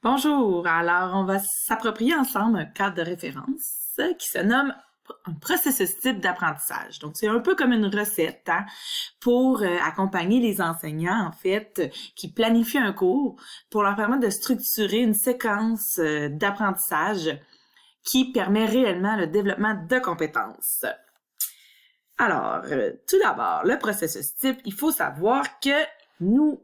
Bonjour, alors on va s'approprier ensemble un cadre de référence qui se nomme un processus type d'apprentissage. Donc, c'est un peu comme une recette pour accompagner les enseignants, en fait, qui planifient un cours pour leur permettre de structurer une séquence d'apprentissage qui permet réellement le développement de compétences. Alors, tout d'abord, le processus type, il faut savoir que nous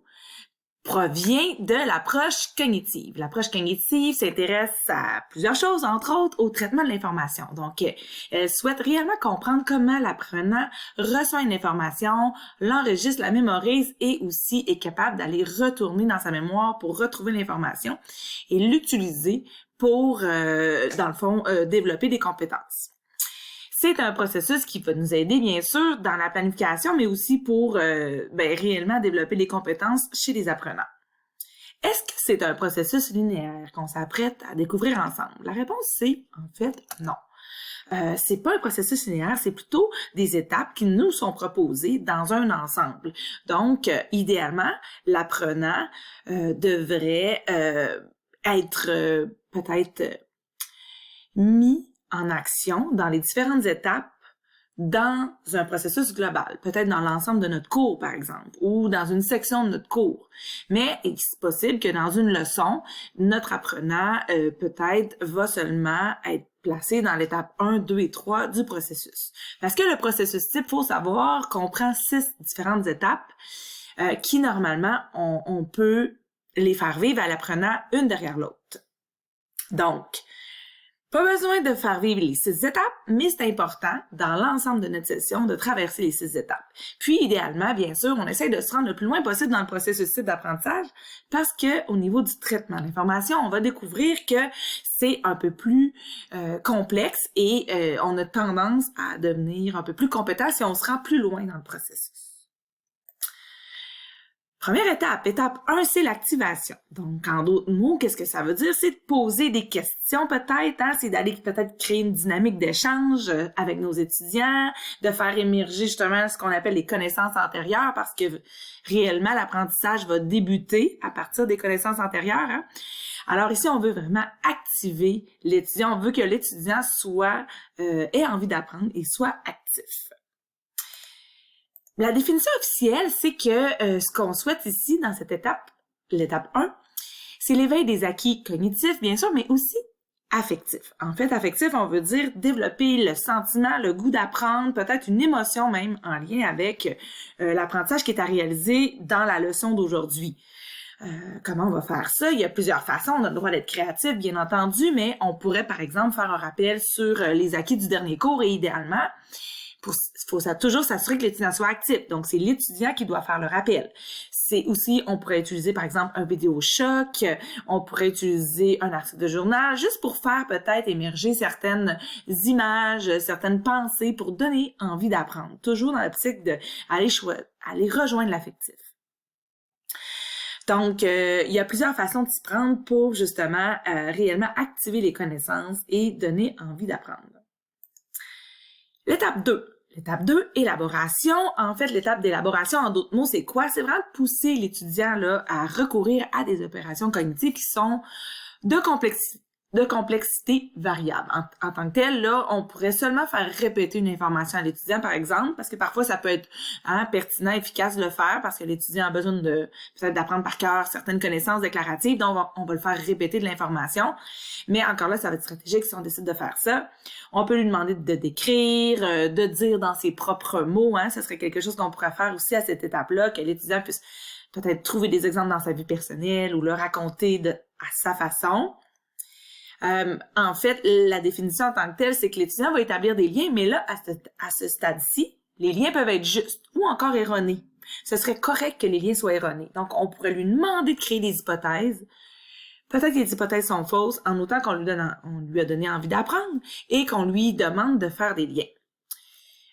provient de l'approche cognitive. L'approche cognitive s'intéresse à plusieurs choses, entre autres au traitement de l'information. Donc, elle souhaite réellement comprendre comment l'apprenant reçoit une information, l'enregistre, la mémorise et aussi est capable d'aller retourner dans sa mémoire pour retrouver l'information et l'utiliser pour, dans le fond, développer des compétences. C'est un processus qui va nous aider, bien sûr, dans la planification, mais aussi pour réellement développer les compétences chez les apprenants. Est-ce que c'est un processus linéaire qu'on s'apprête à découvrir ensemble? La réponse, c'est, en fait, non. C'est pas un processus linéaire, c'est plutôt des étapes qui nous sont proposées dans un ensemble. Donc, idéalement, l'apprenant devrait être peut-être mis en action dans les différentes étapes dans un processus global, peut-être dans l'ensemble de notre cours, par exemple, ou dans une section de notre cours. Mais c'est possible que dans une leçon, notre apprenant, peut-être, va seulement être placé dans l'étape 1, 2 et 3 du processus. Parce que le processus type, faut savoir qu'on prend 6 différentes étapes qui, normalement, on peut les faire vivre à l'apprenant une derrière l'autre. Donc, pas besoin de faire vivre les 6 étapes, mais c'est important, dans l'ensemble de notre session, de traverser les 6 étapes. Puis, idéalement, bien sûr, on essaie de se rendre le plus loin possible dans le processus d'apprentissage parce que, au niveau du traitement de l'information, on va découvrir que c'est un peu plus complexe et on a tendance à devenir un peu plus compétent si on se rend plus loin dans le processus. Première étape, étape 1, c'est l'activation. Donc, en d'autres mots, qu'est-ce que ça veut dire? C'est de poser des questions peut-être, c'est d'aller peut-être créer une dynamique d'échange avec nos étudiants, de faire émerger justement ce qu'on appelle les connaissances antérieures parce que réellement, l'apprentissage va débuter à partir des connaissances antérieures. Alors ici, on veut vraiment activer l'étudiant, on veut que l'étudiant ait envie d'apprendre et soit actif. La définition officielle, c'est que ce qu'on souhaite ici, dans cette étape, l'étape 1, c'est l'éveil des acquis cognitifs, bien sûr, mais aussi affectifs. En fait, affectif, on veut dire développer le sentiment, le goût d'apprendre, peut-être une émotion même en lien avec l'apprentissage qui est à réaliser dans la leçon d'aujourd'hui. Comment on va faire ça? Il y a plusieurs façons. On a le droit d'être créatif, bien entendu, mais on pourrait, par exemple, faire un rappel sur les acquis du dernier cours et idéalement, faut toujours s'assurer que l'étudiant soit actif. Donc, c'est l'étudiant qui doit faire le rappel. C'est aussi, on pourrait utiliser, par exemple, un vidéo choc, on pourrait utiliser un article de journal, juste pour faire peut-être émerger certaines images, certaines pensées, pour donner envie d'apprendre. Toujours dans l'optique d'aller rejoindre l'affectif. Donc, il y a plusieurs façons de s'y prendre pour, justement, réellement activer les connaissances et donner envie d'apprendre. L'étape 2. L'étape 2, élaboration. En fait, l'étape d'élaboration, en d'autres mots, c'est quoi? C'est vraiment de pousser l'étudiant là à recourir à des opérations cognitives qui sont de complexité variable. En tant que tel, là, on pourrait seulement faire répéter une information à l'étudiant, par exemple, parce que parfois, ça peut être pertinent, efficace de le faire, parce que l'étudiant a besoin peut-être d'apprendre par cœur certaines connaissances déclaratives, donc on va le faire répéter de l'information. Mais encore là, ça va être stratégique si on décide de faire ça. On peut lui demander de décrire, de dire dans ses propres mots, ce serait quelque chose qu'on pourrait faire aussi à cette étape-là, que l'étudiant puisse peut-être trouver des exemples dans sa vie personnelle ou le raconter à sa façon. En fait, la définition en tant que telle, c'est que l'étudiant va établir des liens, mais là, à ce stade-ci, les liens peuvent être justes ou encore erronés. Ce serait correct que les liens soient erronés. Donc, on pourrait lui demander de créer des hypothèses. Peut-être que les hypothèses sont fausses, en autant qu'on lui a donné envie d'apprendre et qu'on lui demande de faire des liens.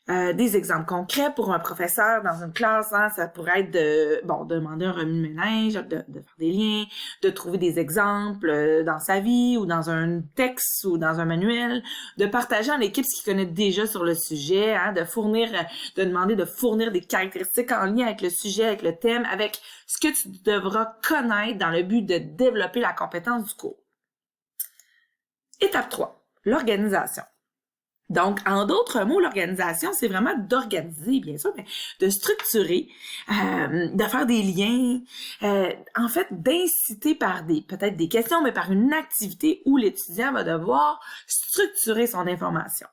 Des exemples concrets pour un professeur dans une classe, hein, ça pourrait être de demander un remue-ménage, de faire des liens, de trouver des exemples dans sa vie ou dans un texte ou dans un manuel, de partager en équipe ce qu'il connaît déjà sur le sujet, hein, de demander de fournir des caractéristiques en lien avec le sujet, avec le thème, avec ce que tu devras connaître dans le but de développer la compétence du cours. Étape 3, l'organisation. Donc, en d'autres mots, l'organisation, c'est vraiment d'organiser, bien sûr, mais de structurer, de faire des liens, en fait, d'inciter par peut-être des questions, mais par une activité où l'étudiant va devoir structurer son information.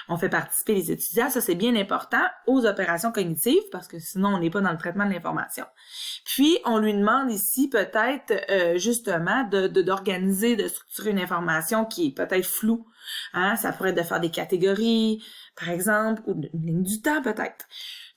On fait participer les étudiants, ça c'est bien important, aux opérations cognitives, parce que sinon on n'est pas dans le traitement de l'information. Puis, on lui demande ici peut-être justement d'organiser, de structurer une information qui est peut-être floue. Hein? Ça pourrait être de faire des catégories, par exemple, ou une ligne du temps peut-être.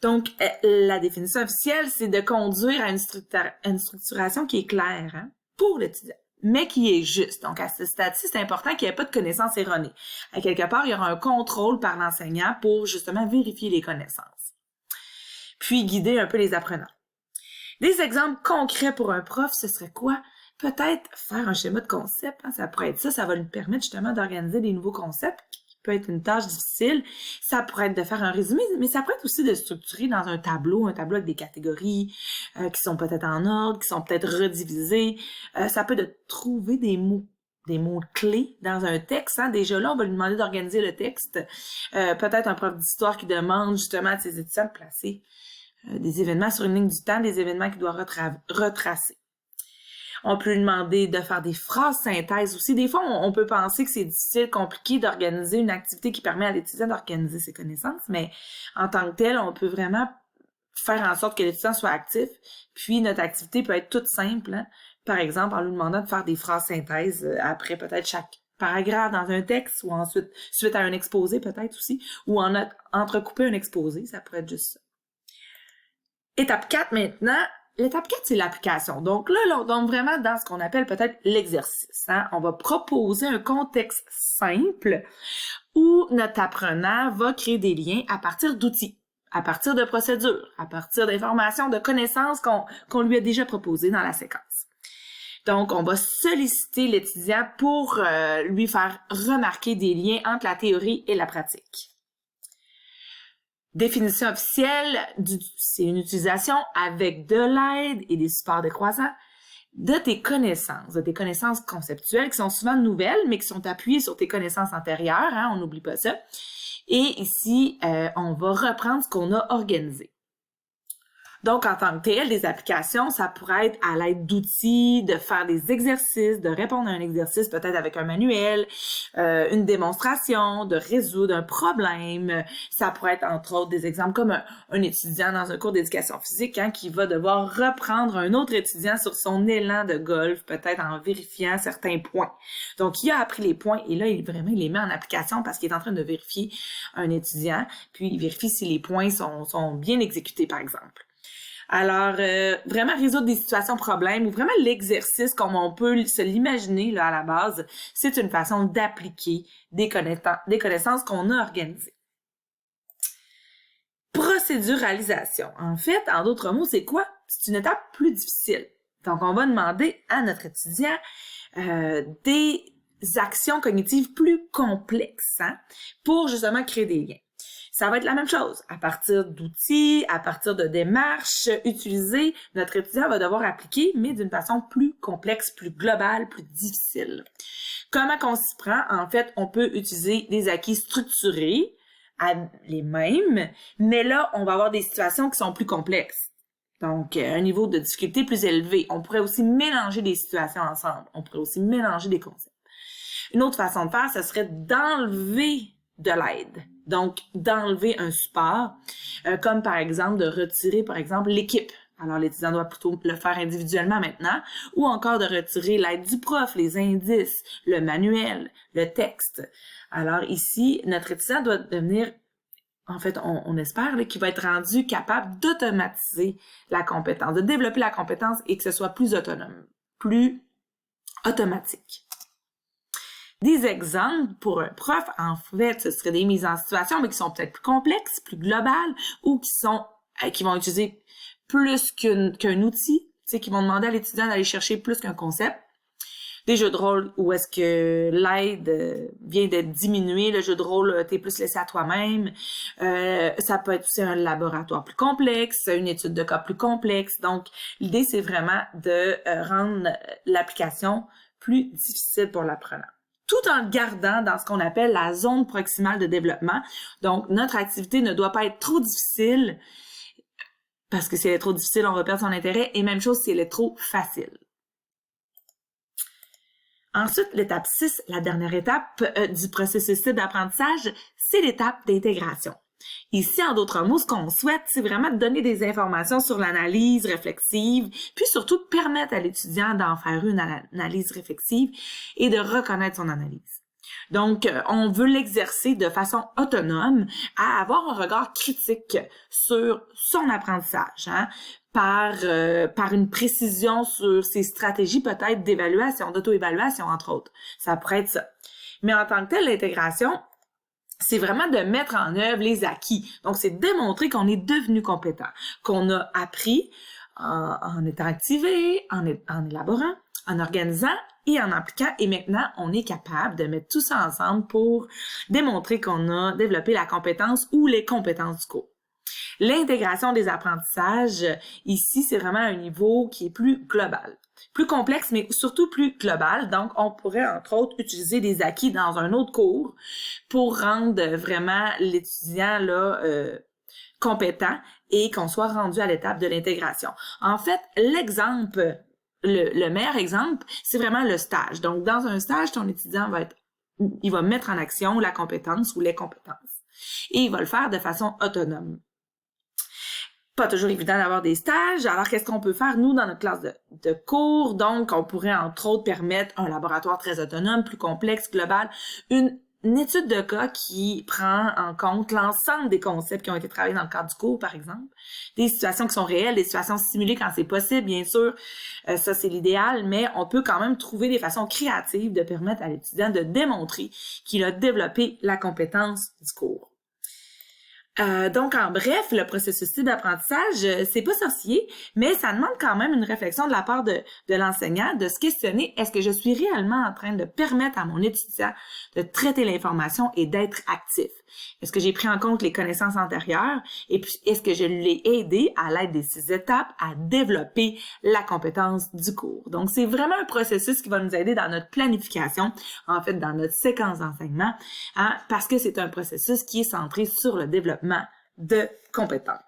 Donc, la définition officielle, c'est de conduire à une structuration qui est claire, hein, pour l'étudiant, mais qui est juste. Donc, à ce stade-ci, c'est important qu'il n'y ait pas de connaissances erronées. À quelque part, il y aura un contrôle par l'enseignant pour justement vérifier les connaissances. Puis, guider un peu les apprenants. Des exemples concrets pour un prof, ce serait quoi? Peut-être faire un schéma de concept, hein, ça pourrait être ça, ça va lui permettre justement d'organiser des nouveaux concepts, qui peut être une tâche difficile. Ça pourrait être de faire un résumé, mais ça pourrait être aussi de structurer dans un tableau avec des catégories qui sont peut-être en ordre, qui sont peut-être redivisées. Ça peut être de trouver des mots clés dans un texte. Hein. Déjà là, on va lui demander d'organiser le texte. Peut-être un prof d'histoire qui demande justement à ses étudiants de placer des événements sur une ligne du temps, des événements qu'il doit retracer. On peut lui demander de faire des phrases synthèses aussi. Des fois, on peut penser que c'est difficile, compliqué d'organiser une activité qui permet à l'étudiant d'organiser ses connaissances, mais en tant que tel, on peut vraiment faire en sorte que l'étudiant soit actif. Puis, notre activité peut être toute simple, hein. Par exemple, en lui demandant de faire des phrases synthèses après peut-être chaque paragraphe dans un texte ou ensuite, suite à un exposé peut-être aussi, ou en entrecouper un exposé, ça pourrait être juste ça. Étape 4 maintenant. L'étape 4, c'est l'application. Donc là, on tombe vraiment dans ce qu'on appelle peut-être l'exercice. Hein? On va proposer un contexte simple où notre apprenant va créer des liens à partir d'outils, à partir de procédures, à partir d'informations, de connaissances qu'on lui a déjà proposées dans la séquence. Donc, on va solliciter l'étudiant pour lui faire remarquer des liens entre la théorie et la pratique. Définition officielle, c'est une utilisation avec de l'aide et des supports décroissants de tes connaissances conceptuelles qui sont souvent nouvelles, mais qui sont appuyées sur tes connaissances antérieures, hein, on n'oublie pas ça. Et ici, on va reprendre ce qu'on a organisé. Donc, en tant que tel, des applications, ça pourrait être à l'aide d'outils, de faire des exercices, de répondre à un exercice peut-être avec un manuel, une démonstration, de résoudre un problème. Ça pourrait être, entre autres, des exemples comme un étudiant dans un cours d'éducation physique hein, qui va devoir reprendre un autre étudiant sur son élan de golf, peut-être en vérifiant certains points. Donc, il a appris les points et là, il les met en application parce qu'il est en train de vérifier un étudiant, puis il vérifie si les points sont bien exécutés, par exemple. Alors, vraiment résoudre des situations problèmes ou vraiment l'exercice comme on peut se l'imaginer là à la base, c'est une façon d'appliquer des connaissances qu'on a organisées. Procéduralisation. En fait, en d'autres mots, c'est quoi? C'est une étape plus difficile. Donc, on va demander à notre étudiant des actions cognitives plus complexes hein, pour justement créer des liens. Ça va être la même chose. À partir d'outils, à partir de démarches utilisées, notre étudiant va devoir appliquer, mais d'une façon plus complexe, plus globale, plus difficile. Comment qu'on s'y prend? En fait, on peut utiliser des acquis structurés, les mêmes, mais là, on va avoir des situations qui sont plus complexes. Donc, un niveau de difficulté plus élevé. On pourrait aussi mélanger des situations ensemble. On pourrait aussi mélanger des concepts. Une autre façon de faire, ce serait d'enlever de l'aide. Donc, d'enlever un support, comme par exemple de retirer, par exemple, l'équipe. Alors, l'étudiant doit plutôt le faire individuellement maintenant, ou encore de retirer l'aide du prof, les indices, le manuel, le texte. Alors ici, notre étudiant doit devenir, en fait, on espère qu'il va être rendu capable d'automatiser la compétence, de développer la compétence et que ce soit plus autonome, plus automatique. Des exemples pour un prof, en fait, ce seraient des mises en situation, mais qui sont peut-être plus complexes, plus globales, ou qui vont utiliser plus qu'un outil, qui vont demander à l'étudiant d'aller chercher plus qu'un concept. Des jeux de rôle où est-ce que l'aide vient d'être diminuée, le jeu de rôle, t'es plus laissé à toi-même. Ça peut être aussi un laboratoire plus complexe, une étude de cas plus complexe. Donc, l'idée, c'est vraiment de rendre l'application plus difficile pour l'apprenant, tout en gardant dans ce qu'on appelle la zone proximale de développement. Donc, notre activité ne doit pas être trop difficile, parce que si elle est trop difficile, on va perdre son intérêt, et même chose si elle est trop facile. Ensuite, l'étape 6, la dernière étape du processus d'apprentissage, c'est l'étape d'intégration. Ici, en d'autres mots, ce qu'on souhaite, c'est vraiment de donner des informations sur l'analyse réflexive, puis surtout de permettre à l'étudiant d'en faire une analyse réflexive et de reconnaître son analyse. Donc, on veut l'exercer de façon autonome à avoir un regard critique sur son apprentissage, par une précision sur ses stratégies peut-être d'évaluation, d'auto-évaluation, entre autres. Ça pourrait être ça. Mais en tant que tel, l'intégration, c'est vraiment de mettre en œuvre les acquis. Donc, c'est démontrer qu'on est devenu compétent, qu'on a appris en étant activé, en élaborant, en organisant et en appliquant. Et maintenant, on est capable de mettre tout ça ensemble pour démontrer qu'on a développé la compétence ou les compétences du cours. L'intégration des apprentissages, ici, c'est vraiment un niveau qui est plus global. Plus complexe, mais surtout plus global. Donc, on pourrait, entre autres, utiliser des acquis dans un autre cours pour rendre vraiment l'étudiant compétent et qu'on soit rendu à l'étape de l'intégration. En fait, l'exemple, le meilleur exemple, c'est vraiment le stage. Donc, dans un stage, ton étudiant il va mettre en action la compétence ou les compétences. Et il va le faire de façon autonome. Pas toujours évident d'avoir des stages. Alors, qu'est-ce qu'on peut faire, nous, dans notre classe de cours? Donc, on pourrait, entre autres, permettre un laboratoire très autonome, plus complexe, global, une étude de cas qui prend en compte l'ensemble des concepts qui ont été travaillés dans le cadre du cours, par exemple. Des situations qui sont réelles, des situations simulées quand c'est possible, bien sûr. Ça, c'est l'idéal, mais on peut quand même trouver des façons créatives de permettre à l'étudiant de démontrer qu'il a développé la compétence du cours. Donc, en bref, le processus d'apprentissage, c'est pas sorcier, mais ça demande quand même une réflexion de la part de l'enseignant, de se questionner, est-ce que je suis réellement en train de permettre à mon étudiant de traiter l'information et d'être actif? Est-ce que j'ai pris en compte les connaissances antérieures? Et puis, est-ce que je l'ai aidé à l'aide de ces étapes à développer la compétence du cours? Donc, c'est vraiment un processus qui va nous aider dans notre planification, en fait, dans notre séquence d'enseignement, parce que c'est un processus qui est centré sur le développement de compétences.